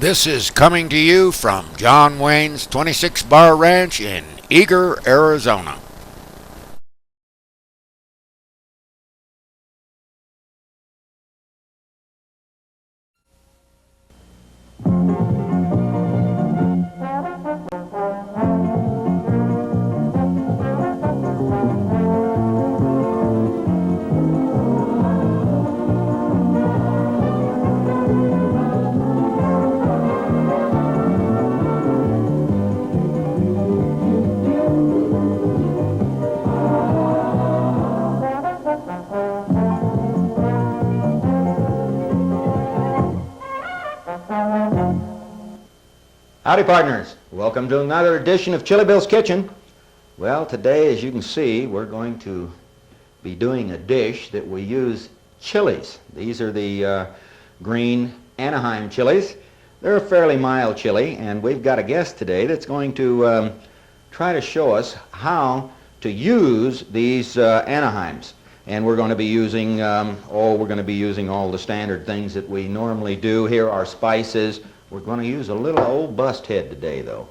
This is coming to you from John Wayne's 26 Bar Ranch in Eager, Arizona. Howdy, partners. Welcome to another edition of Chili Bill's Kitchen. Well, today, as you can see, we're going to be doing a dish that we use chilies. These are the green Anaheim chilies. They're a fairly mild chili, and we've got a guest today that's going to try to show us how to use these Anaheims. And we're going to be using, all the standard things that we normally do. Here are spices. We're going to use a little old bust head today, though.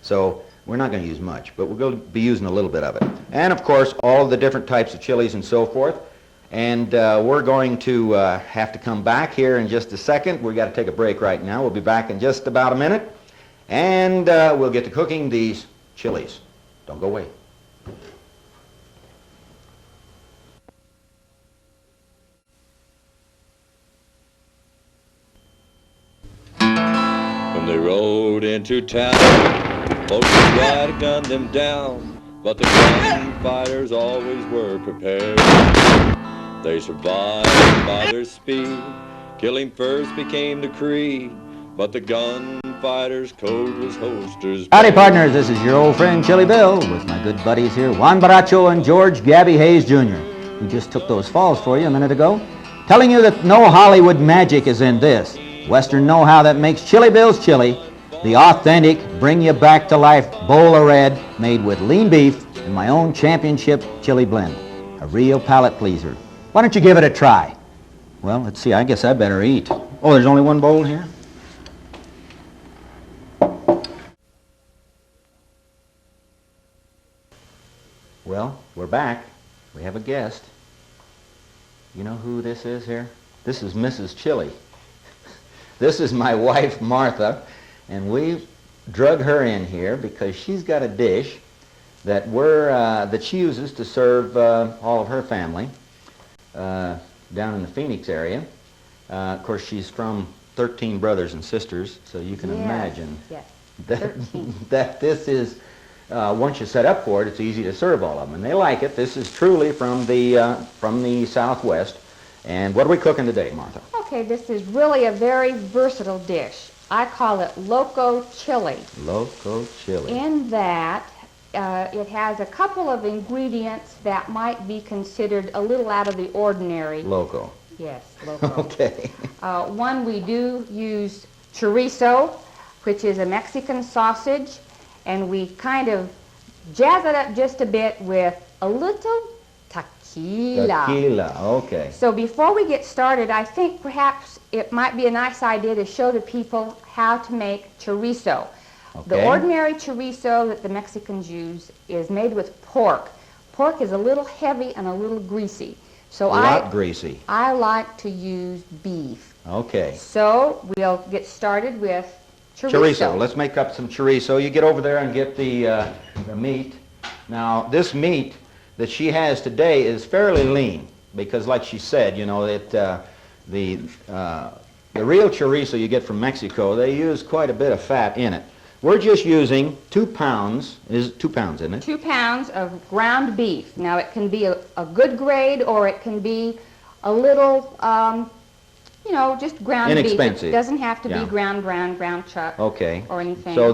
So we're not going to use much, but we're going to be using a little bit of it. And, of course, all of the different types of chilies and so forth. And we're going to have to come back here in just a second. We've got to take a break right now. We'll be back in just about a minute. And we'll get to cooking these chilies. Don't go away. When they rode into town, folks tried to gun them down, but the gunfighters always were prepared. They survived by their speed, killing first became the creed, but the gunfighters' code was holsters. Howdy, partners. This is your old friend Chili Bill with my good buddies here, Juan Baracho and George Gabby Hayes Jr., who just took those falls for you a minute ago, telling you that no Hollywood magic is in this. Western know-how that makes Chili Bill's chili, the authentic, bring-you-back-to-life bowl of red made with lean beef and my own championship chili blend. A real palate pleaser. Why don't you give it a try? Well, let's see, I guess I better eat. Oh, there's only one bowl here? Well, we're back. We have a guest. You know who this is here? This is Mrs. Chili. This is my wife, Martha, and we drug her in here because she's got a dish that that she uses to serve all of her family down in the Phoenix area. Of course, she's from 13 brothers and sisters, so you can imagine that this is, once you set up for it, it's easy to serve all of them, and they like it. This is truly from the Southwest. And what are we cooking today, Martha? Okay, this is really a very versatile dish. I call it loco chili. Loco chili. In that, it has a couple of ingredients that might be considered a little out of the ordinary. Loco. Yes, loco. Okay. One, we do use chorizo, which is a Mexican sausage, and we kind of jazz it up just a bit with a little tequila. Tequila, okay. So before we get started, I think perhaps it might be a nice idea to show the people how to make chorizo. Okay. The ordinary chorizo that the Mexicans use is made with pork. Pork is a little heavy and a little greasy. So a lot greasy. I like to use beef. Okay. So we'll get started with chorizo. Let's make up some chorizo. You get over there and get the meat. Now, this meat that she has today is fairly lean because, like she said, you know, the real chorizo you get from Mexico, they use quite a bit of fat in it. We're just using 2 pounds. Is 2 pounds, isn't it? 2 pounds of ground beef. Now, it can be a good grade or it can be a little, you know, just ground inexpensive. Beef. It doesn't have to be ground chuck. Okay. Or anything. So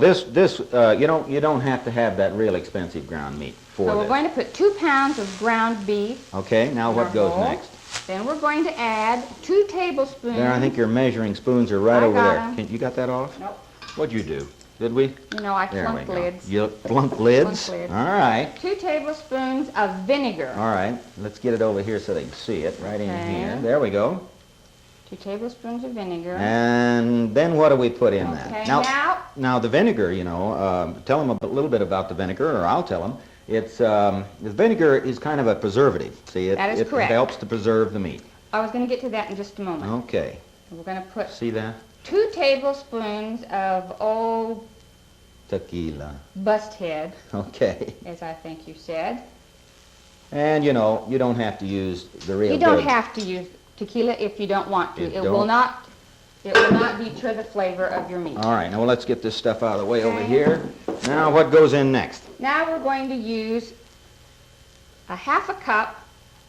you don't have to have that real expensive ground meat for this. So we're going to put 2 pounds of ground beef. Okay. Now what goes bowl. next? Then we're going to add 2 tablespoons. There, I think your measuring spoons are right I over got there. 'em. You got that off? Nope. What'd you do? Did we? You know, I There we flunked go. lids. You flunk lids? Flunk lids. All right. 2 tablespoons of vinegar. All right. Let's get it over here so they can see it right in Okay. here. There we go. 2 tablespoons of vinegar. And then what do we put in Okay, that? Now the vinegar, you know, tell them a little bit about the vinegar, or I'll tell them. It's the vinegar is kind of a preservative. See, That is it correct. helps to preserve the meat. I was going to get to that in just a moment. Okay. We're going to put See that? 2 tablespoons of old Tequila. bust head, Okay. as I think you said. And you know, you don't have to use the real You don't big. have to use tequila if you don't want to. You It will don't? not deter the flavor of your meat. All right, now let's get this stuff out of the way over Okay. here. Now what goes in next? Now we're going to use a 1/2 cup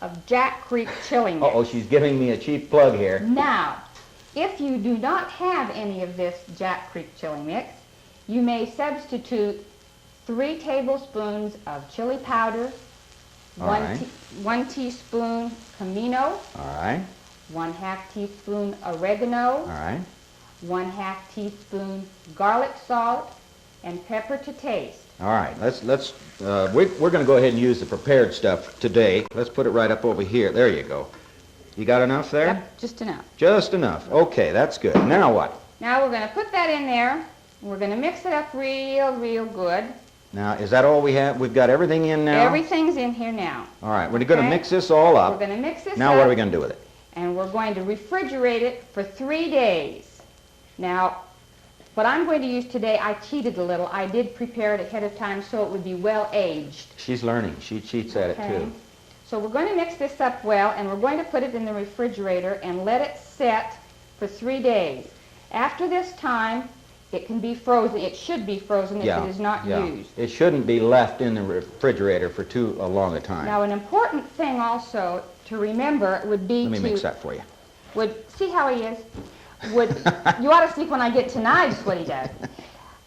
of Jack Creek chili mix. Uh-oh, she's giving me a cheap plug here. Now, if you do not have any of this Jack Creek chili mix, you may substitute 3 tablespoons of chili powder, All one, right. 1 teaspoon comino, All right, 1/2 teaspoon oregano, all right. 1/2 teaspoon garlic salt, and pepper to taste. All right, we're going to go ahead and use the prepared stuff today. Let's put it right up over here. There you go. You got enough there? Yep, just enough. Just enough. Okay, that's good. Now what? Now we're going to put that in there. We're going to mix it up real good. Now, is that all we have? We've got everything in now? Everything's in here now. All right, we're going to Okay. mix this all We're up. going to mix this Now up. what are we going to do with it? And we're going to refrigerate it for 3 days. Now, what I'm going to use today, I cheated a little. I did prepare it ahead of time so it would be well aged. She's learning. She cheats at it Okay. too. So we're going to mix this up well, and we're going to put it in the refrigerator and let it set for 3 days. After this time, it can be frozen. It should be frozen if it is not used. It shouldn't be left in the refrigerator for too long a time. Now, an important thing also to remember would be Let me to mix that for you. see how he is. You ought to see when I get to knives what he does.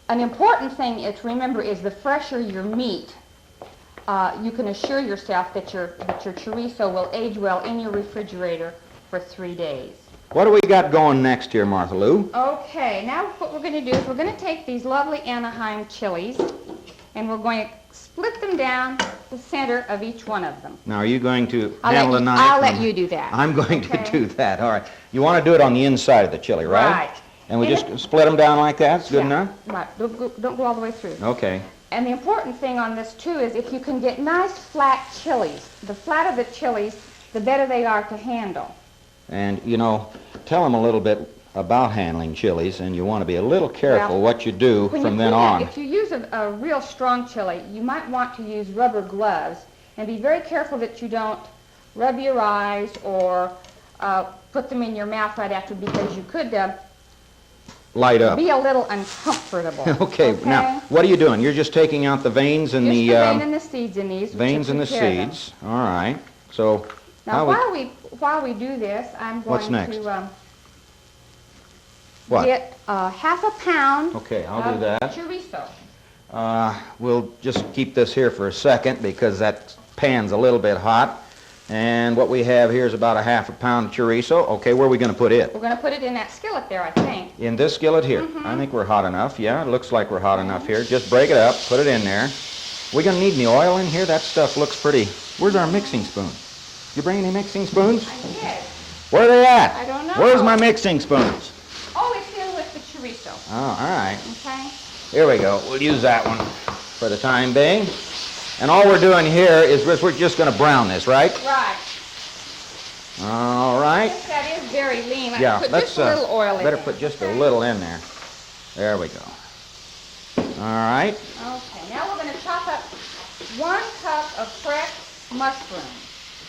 An important thing to remember is the fresher your meat, you can assure yourself that your chorizo will age well in your refrigerator for 3 days. What do we got going next here, Martha Lou? Okay, now what we're going to do is we're going to take these lovely Anaheim chilies and we're going to split them down the center of each one of them. Now, are you going to handle the knife? I'll let you do that. I'm going Okay. to do that. All right. You want to do it on the inside of the chili, right? Right. And we And just split them down like that? It's good Yeah, enough? Right, don't go all the way through. Okay. And the important thing on this, too, is if you can get nice flat chilies, the flatter the chilies, the better they are to handle. And, you know, tell them a little bit about handling chilies, and you want to be a little careful Well, what you do When from you then clean on. it, if you use a real strong chili, you might want to use rubber gloves, and be very careful that you don't rub your eyes or put them in your mouth right after, because you could Light up. be a little uncomfortable. Okay, now, what are you doing? You're just taking out the veins and Just the... the vein and the seeds in these. veins and the seeds. All right. So, Now, how we... while we do this, I'm What's going next? to What? get 1/2 pound Okay, I'll do of that. chorizo. We'll just keep this here for a second because that pan's a little bit hot. And what we have here is about 1/2 pound of chorizo. Okay, where are we going to put it? We're going to put it in that skillet there, I think. In this skillet here. I think we're hot enough. Yeah, it looks like we're hot enough here. Just break it up, put it in there. We going to need any oil in here? That stuff looks pretty... Where's our mixing spoon? You bring any mixing spoons? I did. Where are they at? I don't know. Where's my mixing spoons? Oh, it's in with the chorizo. Oh, all right. Okay? Here we go. We'll use that one for the time being. And all we're doing here is we're just going to brown this, right? Right. All right. Since that is very lean, I Yeah, put let's just a little oil in better it. put just a Okay? little in there. There we go. All right. Okay, now we're going to chop up 1 cup of fresh mushrooms.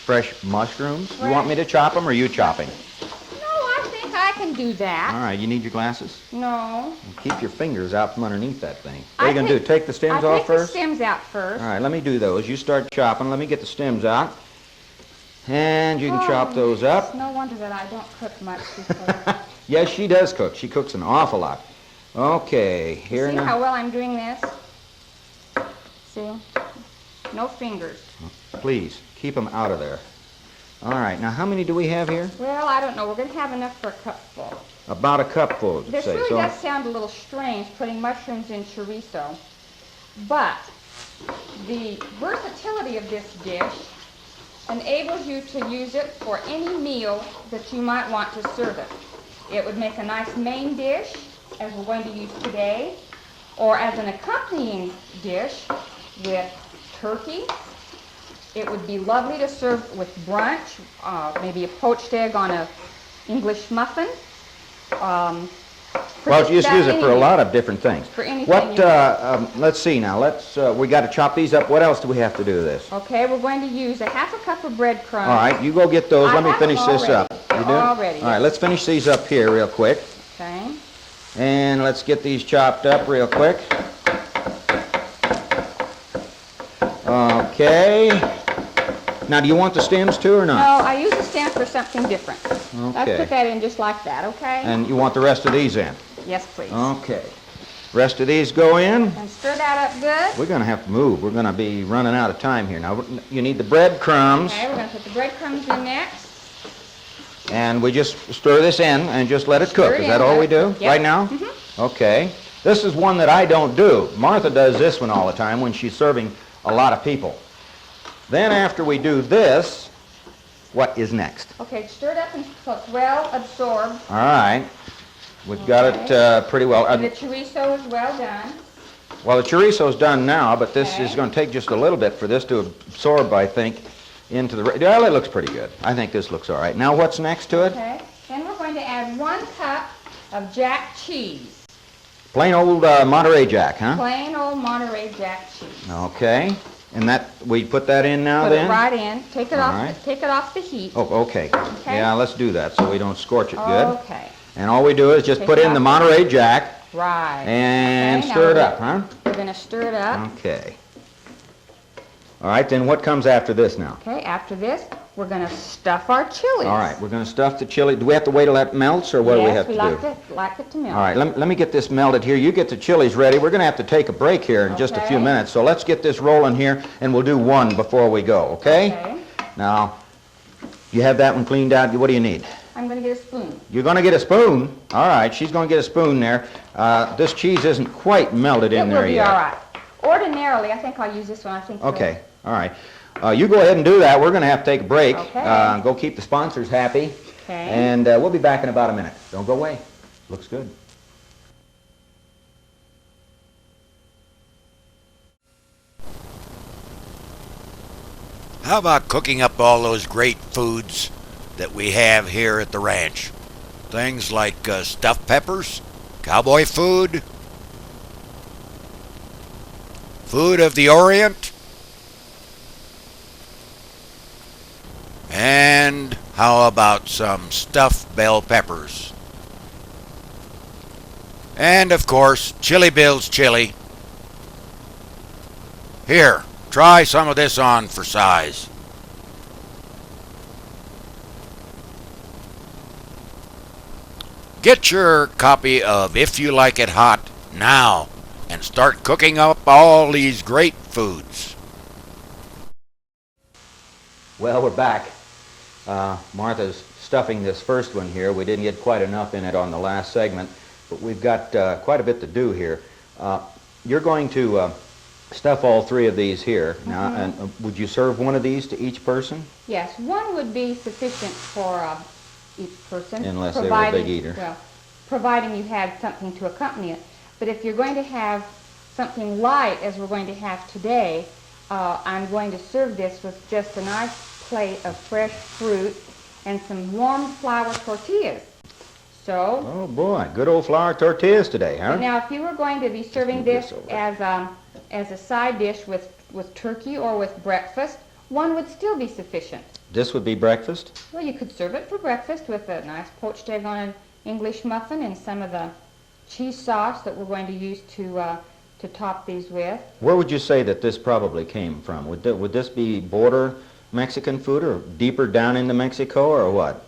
Fresh mushrooms. You want me to chop them or you chopping? No, I think I can do that. All right. You need your glasses? No. Keep your fingers out from underneath that thing. What are you going to do? Take the stems I off take first? the stems out first. All right. Let me do those. You start chopping. Let me get the stems out. And you can chop those up. It's no wonder that I don't cook much before. Yes, she does cook. She cooks an awful lot. Okay, here See now. how well I'm doing this? See? No fingers. Please, keep them out of there. All right, now how many do we have here? Well, I don't know. We're going to have enough for a cupful. About a cupful, to This say. really So, does sound a little strange, putting mushrooms in chorizo. But the versatility of this dish enables you to use it for any meal that you might want to serve it. It would make a nice main dish, as we're going to use today, or as an accompanying dish with turkey. It would be lovely to serve with brunch, maybe a poached egg on a English muffin. Well, you just use it for a lot of different things. For anything. Let's see now. We got to chop these up. What else do we have to do to this? Okay, we're going to use a half a cup of breadcrumbs. All right, you go get those. I Let me have finish them this up. already. You do? Already, All right, yes. let's finish these up here real quick. Okay. And let's get these chopped up real quick. Okay. Now, do you want the stems too or No, not? I use the stem for something different. Let's Okay. put that in just like that, okay? And you want the rest of these in? Yes, please. Okay. Rest of these go in. And stir that up good. We're going to have to move. We're going to be running out of time here. Now, you need the breadcrumbs. Okay, we're going to put the breadcrumbs in next. And we just stir this in and just let it cook. Stir it Is in, that all let we it do cook. Yep. right now? Okay. This is one that I don't do. Martha does this one all the time when she's serving a lot of people. Then after we do this, what is next? Okay, stir it up until it's well absorbed. All right. We've got it pretty well. And the chorizo is well done. Well, the chorizo's done now, but this is Okay. going to take just a little bit for this to absorb, I think, into the... Well, it looks pretty good. I think this looks all right. Now, what's next to it? Okay. Then we're going to add 1 cup of Jack cheese. Plain old Monterey Jack, huh? Plain old Monterey Jack cheese. Okay. And that, we put that in now Put then? it right in. Take it All off. right. Take it off the heat. Oh, okay. Okay. Yeah, let's do that so we don't scorch it good. Okay. And all we do is just Take put it in the off. Monterey Jack Right. and Okay, now stir it we're up, gonna- huh? We're going to stir it up. Okay. All right, then what comes after this now? Okay. After this, we're going to stuff our chilies. All right, we're going to stuff the chili. Do we have to wait till that melts, or what do we have to do? Yes, we like it to melt. All right, let me get this melted here. You get the chilies ready. We're going to have to take a break here in just a few Okay. minutes. So let's get this rolling here, and we'll do one before we go, okay? Okay. Now, you have that one cleaned out. What do you need? I'm going to get a spoon. You're going to get a spoon. All right, she's going to get a spoon there. This cheese isn't quite melted in It there will be yet. all right. Ordinarily, I think I'll use this one. I think. Okay, all right. You go ahead and do that. We're going to have to take a break. Okay. Go keep the sponsors happy. Okay. And we'll be back in about a minute. Don't go away. Looks good. How about cooking up all those great foods that we have here at the ranch? Things like stuffed peppers, cowboy food, food of the Orient, and how about some stuffed bell peppers? And of course, Chili Bill's chili. Here, try some of this on for size. Get your copy of If You Like It Hot now and start cooking up all these great foods. Well, we're back. Martha's stuffing this first one here. We didn't get quite enough in it on the last segment, but we've got quite a bit to do here. You're going to stuff all 3 of these here. Now, and would you serve one of these to each person? Yes, one would be sufficient for each person. Unless they were a big eater. Well, providing you had something to accompany it. But if you're going to have something light, as we're going to have today, I'm going to serve this with just a nice plate of fresh fruit and some warm flour tortillas. So, Oh boy, good old flour tortillas today, huh? now if you were going to be serving move this this over. as a side dish with turkey or with breakfast, one would still be sufficient. This would be breakfast? Well, you could serve it for breakfast with a nice poached egg on an English muffin and some of the cheese sauce that we're going to use to top these with. Where would you say that this probably came from? Would this be border Mexican food or deeper down into Mexico or what?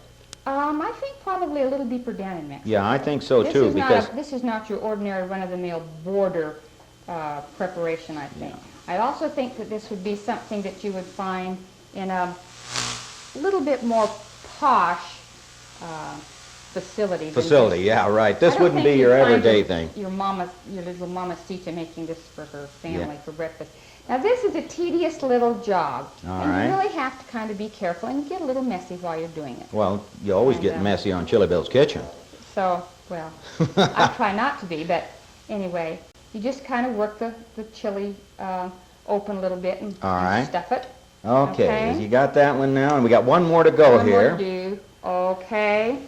I think probably a little deeper down in Mexico. Yeah, I think so too, because This is not your ordinary run-of-the-mill border preparation, I think. I also think that this would be something that you would find in a little bit more posh facility. than yeah, right. This I don't wouldn't think be you'd your find everyday thing. Your little mamacita making this for her family Yeah. for breakfast. Now this is a tedious little job. All and right. you really have to kind of be careful and you get a little messy while you're doing it. Well, you always And, get messy on Chili Bill's Kitchen. So, well, I try not to be, but anyway, you just kind of work the chili open a little bit and, All and right. stuff it. Okay, you got that one now, and we got one more to go One more here. to do. Okay.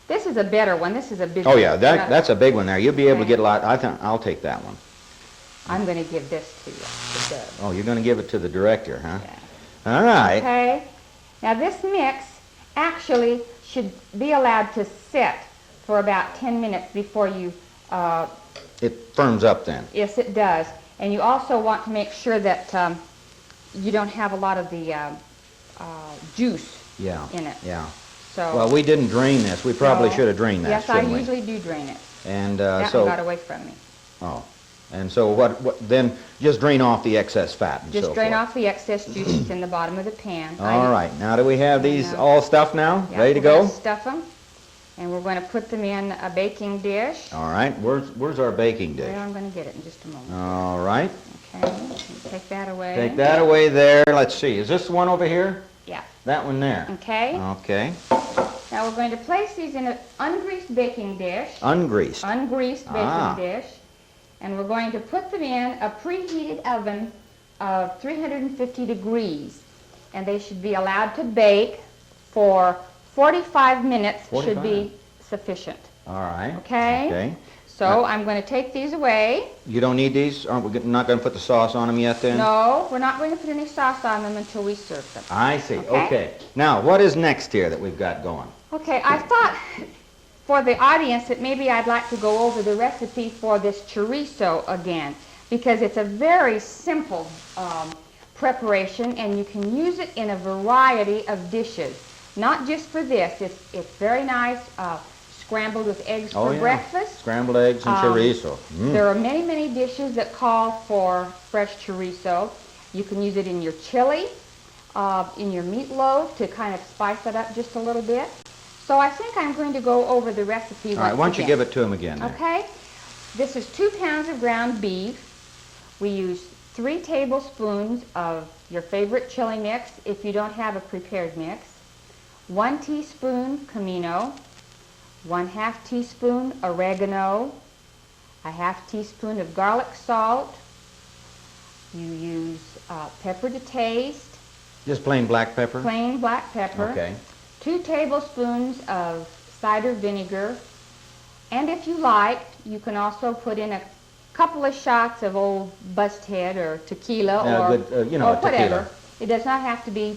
This is a better one. This is a big Oh one. yeah, that's a big one there. You'll be able to Okay. get a lot. I think I'll take that one. I'm going to give this to you, to Doug. Oh, you're going to give it to the director, huh? Yeah. All right. Okay. Now this mix actually should be allowed to sit for about 10 minutes before you, It firms up then. yes it does. And you also want to make sure that you don't have a lot of the juice Yeah. in it. Yeah. So, Well, we didn't drain this. We probably No. should have drained that, yes, I shouldn't we? usually do drain it. And That so, one got away from me. oh, and so what? Then just drain off the excess fat and Just so drain forth. off the excess juice that's in the bottom of the pan. All right. Now, do we have these know. all stuffed now? Yeah, Ready to we're gonna go? Stuff them, and we're going to put them in a baking dish. All right. Where's our baking dish? Well, I'm going to get it in just a moment. All right. Okay, take that away. Take that away there. Let's see. Is this one over here? Yeah. That one there. Okay. Okay. Now we're going to place these in an ungreased baking dish. Ungreased. Ungreased baking Ah. dish. And we're going to put them in a preheated oven of 350 degrees. And they should be allowed to bake for 45 minutes. 45. Should be sufficient. All right. Okay. Okay. So I'm going to take these away. You don't need these? Aren't we not going to put the sauce on them yet then? No, we're not going to put any sauce on them until we serve them. I see. Okay. Okay. Now, what is next here that we've got going? Okay, I thought for the audience that maybe I'd like to go over the recipe for this chorizo again, because it's a very simple preparation and you can use it in a variety of dishes. Not just for this. It's very nice, scrambled with eggs Oh, for yeah. breakfast. Scrambled eggs and chorizo. Mm. There are many, many dishes that call for fresh chorizo. You can use it in your chili, in your meatloaf to kind of spice it up just a little bit. So I think I'm going to go over the recipe All right, once why don't you again. give it to him again then? Okay. This is 2 pounds of ground beef. We use 3 tablespoons of your favorite chili mix if you don't have a prepared mix. 1 teaspoon Camino. 1/2 teaspoon oregano. A 1/2 teaspoon of garlic salt. You use pepper to taste. Just plain black pepper? Plain black pepper. Okay. 2 tablespoons of cider vinegar. And if you like, you can also put in a couple of shots of old Busthead or tequila Yeah, or, good, or a whatever. tequila. It does not have to be,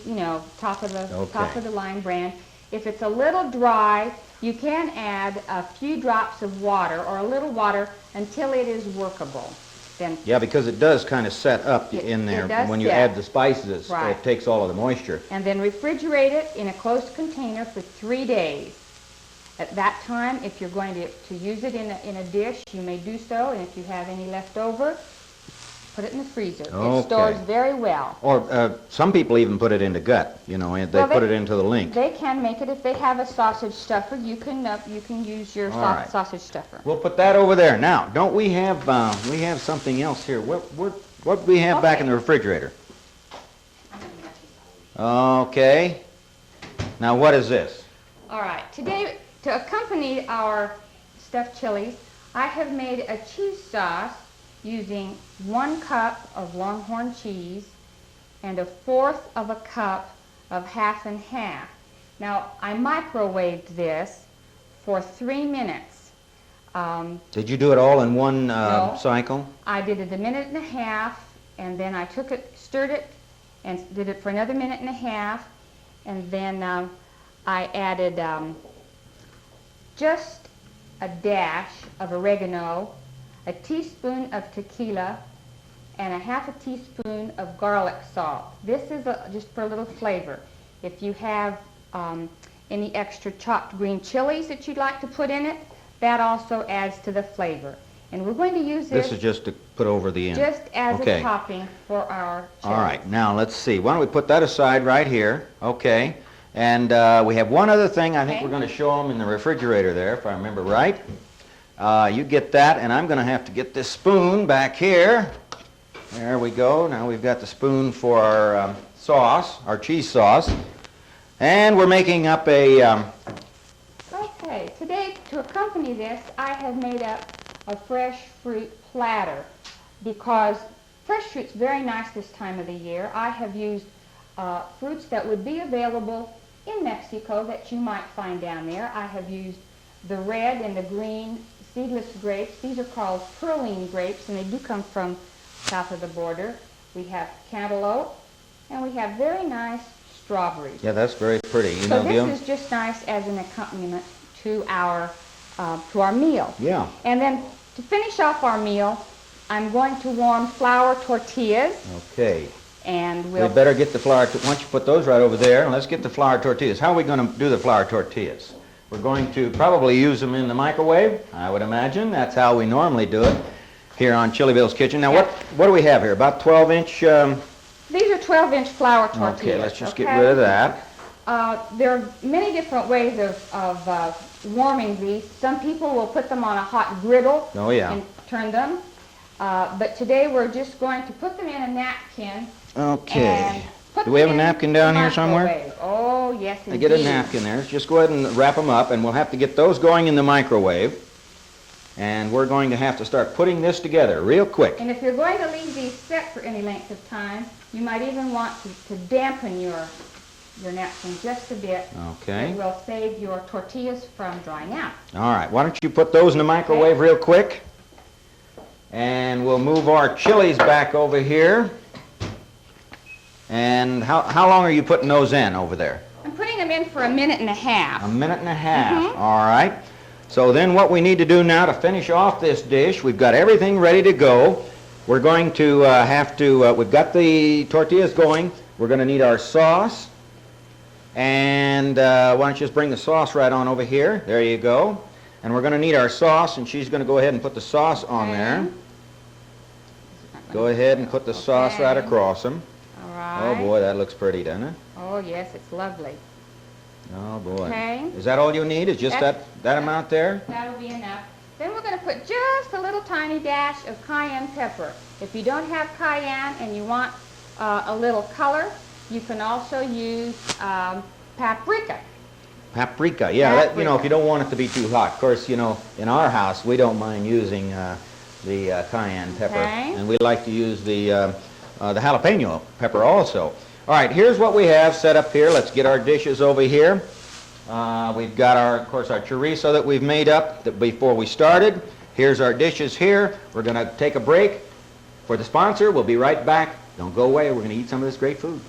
top of Okay. the line brand. If it's a little dry, you can add a few drops of water or a little water until it is workable. Then Yeah, because it does kind of set up It- in there. it does When you set. add the spices, Right. it takes all of the moisture. and then refrigerate it in a closed container for 3 days. At that time, if you're going to use it in a dish, you may do so, and if you have any left over, put it in the freezer. Okay. It stores very well. Or some people even put it into gut, and they Well, put it into the link. They can make it if they have a sausage stuffer. You can use your All right. sausage stuffer. We'll put that over there. Now, don't we have something else here? What do we have back in the refrigerator? Okay. Now, what is this? All right. Today, to accompany our stuffed chilies, I have made a cheese sauce using 1 cup of Longhorn cheese and 1/4 of a cup of half and half. Now, I microwaved this for 3 minutes. Did you do it all in one No. cycle? I did it a minute and a half, and then I took it, stirred it, and did it for another minute and a half, and then I added just a dash of oregano, a teaspoon of tequila, and a 1/2 teaspoon of garlic salt. This is just for a little flavor. If you have any extra chopped green chilies that you'd like to put in it, that also adds to the flavor. And we're going to use This is just to put over the end. just as Okay. a topping for our chili. All right, now let's see. Why don't we put that aside right here? Okay. And we have one other thing I think Okay. we're going to show them in the refrigerator there, if I remember right. You get that, and I'm going to have to get this spoon back here. There we go. Now we've got the spoon for our sauce, our cheese sauce. And we're making up a... Okay, today to accompany this, I have made up a fresh fruit platter because fresh fruit's very nice this time of the year. I have used fruits that would be available in Mexico that you might find down there. I have used the red and the green seedless grapes. These are called Pearline grapes, and they do come from south of the border. We have cantaloupe, and we have very nice strawberries. Yeah, that's very pretty. You So know, Bill? this is just nice as an accompaniment to our meal. Yeah. And then to finish off our meal, I'm going to warm flour tortillas, Okay. and We we'll better get the flour. Why don't you put those right over there, and let's get the flour tortillas. How are we going to do the flour tortillas? We're going to probably use them in the microwave, I would imagine. That's how we normally do it here on Chili Bill's Kitchen. Now, what do we have here? About 12-inch... these are 12-inch flour tortillas. Okay, let's just get rid of that. There are many different ways of warming these. Some people will put them on a hot griddle Oh, yeah. and turn them. But today we're just going to put them in a napkin. Okay. And put Do we have a them in napkin down the here somewhere? microwave. Oh, yes, I indeed. get a napkin there. Just go ahead and wrap them up, and we'll have to get those going in the microwave. And we're going to have to start putting this together real quick. And if you're going to leave these set for any length of time, you might even want to dampen your napkin just a bit. Okay. It will save your tortillas from drying out. All right, why don't you put those in the microwave real quick? And we'll move our chilies back over here. And how long are you putting those in over there? I'm putting them in for a minute and a half. A minute and a half. All right. So then what we need to do now to finish off this dish, we've got everything ready to go. We're going to we've got the tortillas going. We're going to need our sauce. And why don't you just bring the sauce right on over here. There you go. And we're going to need our sauce, and she's going to go ahead and put the sauce on there. Go ahead and put the sauce right across them. All right. Oh boy, that looks pretty, doesn't it? Oh, yes, it's lovely. Oh boy. Okay. Is that all you need? Is just that amount there? That'll be enough. Then we're going to put just a little tiny dash of cayenne pepper. If you don't have cayenne and you want a little color, you can also use paprika. Paprika, yeah. That, you know, if you don't want it to be too hot. Of course, you know, in our house we don't mind using the cayenne pepper, Okay. and we like to use the jalapeno pepper also. All right, here's what we have set up here. Let's get our dishes over here. We've got of course, our chorizo that we've made up before we started. Here's our dishes here. We're going to take a break for the sponsor. We'll be right back. Don't go away. We're going to eat some of this great food.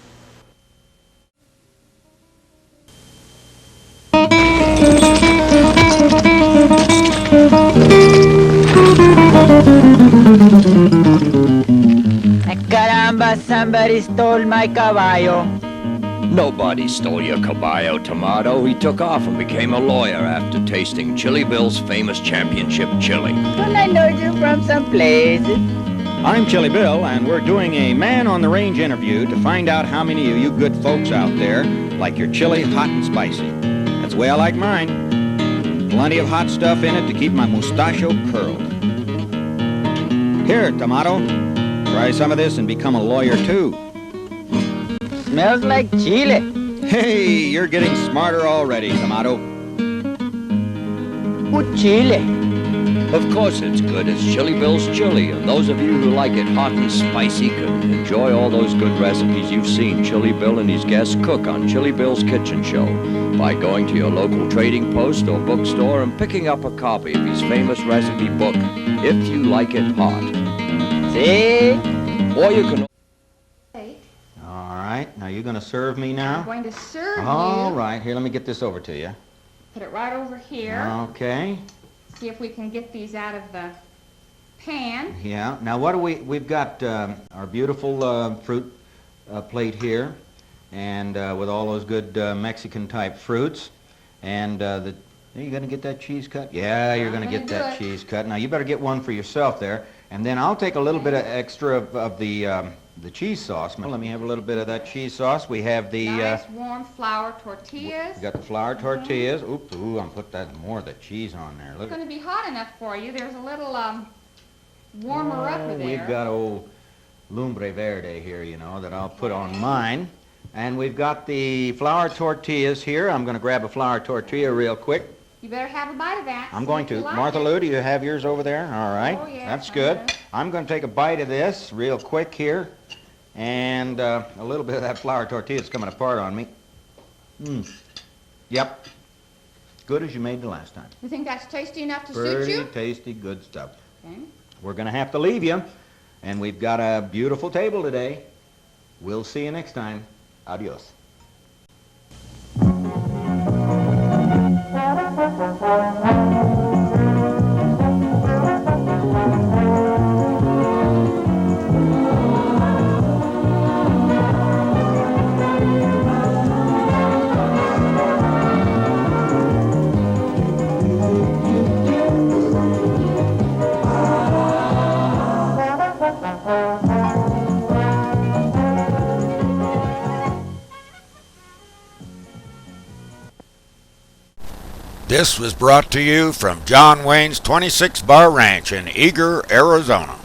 Caramba, somebody stole my caballo. Nobody stole your caballo, Tomato. He took off and became a lawyer after tasting Chili Bill's famous championship chili. Well, I know you from some place. I'm Chili Bill, and we're doing a man-on-the-range interview to find out how many of you good folks out there like your chili hot and spicy. That's the way I like mine. Plenty of hot stuff in it to keep my mustachio curled. Here, Tomato, try some of this and become a lawyer, too. Smells like chile. Hey, you're getting smarter already, Tomato. Good chile. Of course it's good. It's Chili Bill's chili, and those of you who like it hot and spicy can enjoy all those good recipes you've seen Chili Bill and his guests cook on Chili Bill's Kitchen Show by going to your local trading post or bookstore and picking up a copy of his famous recipe book, If You Like It Hot. See? Or you can... All right, now you're going to serve me I'm now? going to serve All you. right, here, let me get this over to you. Put it right over here. Okay. See if we can get these out of the pan. Yeah. Now, what do we've got our beautiful fruit plate here, and with all those good Mexican-type fruits, and are you going to get that cheese cut? Yeah, you're I'm going to gonna get do that it. cheese cut. Now, you better get one for yourself there, and then I'll take a little bit of extra of the cheese sauce. Let me have a little bit of that cheese sauce. We have the Nice warm flour tortillas. we got the flour tortillas. Oops, ooh, I'm put that more of the cheese on there. It's Look. going to be hot enough for you. There's a little warmer up there. We've got old lumbre verde here, you know, that I'll put on mine. And we've got the flour tortillas here. I'm going to grab a flour tortilla real quick. You better have a bite of that. I'm see going if you to. like Martha it. Lou, do you have yours over there? All right. Oh, yes, That's I good. do. I'm going to take a bite of this real quick here. And a little bit of that flour tortilla is coming apart on me. Yep. Good as you made the last time. You think that's tasty enough to suit Pretty you? tasty, good stuff. Okay. We're going to have to leave you. And we've got a beautiful table today. We'll see you next time. Adios. This was brought to you from John Wayne's 26 Bar Ranch in Eager, Arizona.